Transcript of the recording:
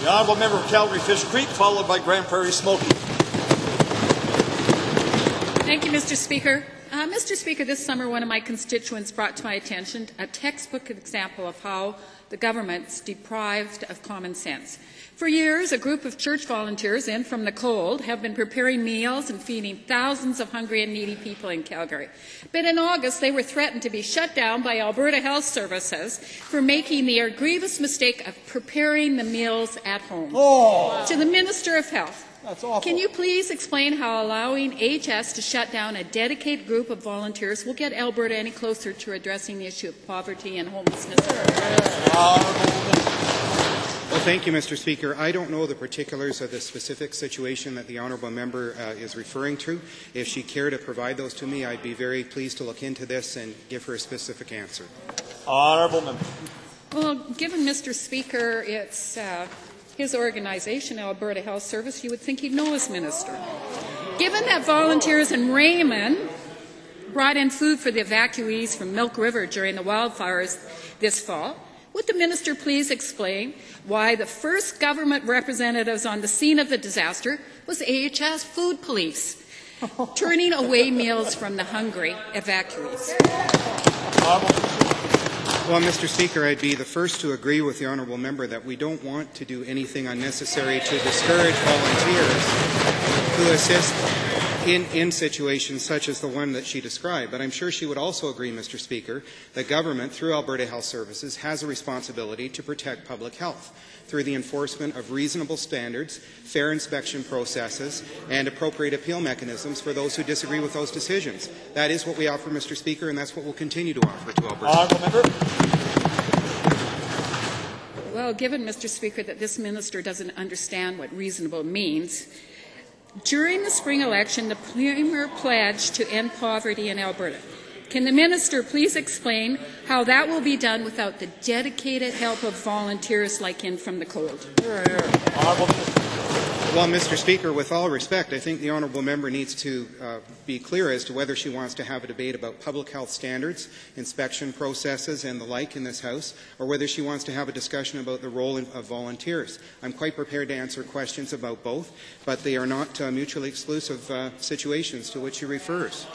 The Honourable Member of Calgary Fish Creek, followed by Grand Prairie Smoky. Thank you, Mr. Speaker. Mr. Speaker, this summer one of my constituents brought to my attention a textbook example of how the government's deprived of common sense. For years, a group of church volunteers in from the cold have been preparing meals and feeding thousands of hungry and needy people in Calgary. But in August, they were threatened to be shut down by Alberta Health Services for making the grievous mistake of preparing the meals at home. To the Minister of Health, that's awful. Can you please explain how allowing AHS to shut down a dedicated group of volunteers will get Alberta any closer to addressing the issue of poverty and homelessness? Well, thank you, Mr. Speaker. I don't know the particulars of the specific situation that the honourable member is referring to. If she cared to provide those to me, I'd be very pleased to look into this and give her a specific answer. Honourable member. Well, given, Mr. Speaker, it's his organization, Alberta Health Service, you would think he'd know his minister. Given that volunteers in Raymond brought in food for the evacuees from Milk River during the wildfires this fall, would the minister please explain why the first government representatives on the scene of the disaster was AHS Food Police, turning away meals from the hungry evacuees? Well, Mr. Speaker, I'd be the first to agree with the honourable member that we don't want to do anything unnecessary to discourage volunteers who assist in situations such as the one that she described. But I'm sure she would also agree, Mr. Speaker, that government, through Alberta Health Services, has a responsibility to protect public health through the enforcement of reasonable standards, fair inspection processes, and appropriate appeal mechanisms for those who disagree with those decisions. That is what we offer, Mr. Speaker, and that's what we'll continue to offer to Alberta. Well, given, Mr. Speaker, that this minister doesn't understand what reasonable means, during the spring election, the Premier pledged to end poverty in Alberta. Can the minister please explain how that will be done without the dedicated help of volunteers like in from the cold? Well, Mr. Speaker, with all respect, I think the honourable member needs to be clear as to whether she wants to have a debate about public health standards, inspection processes and the like in this House, or whether she wants to have a discussion about the role of volunteers. I'm quite prepared to answer questions about both, but they are not mutually exclusive situations to which she refers.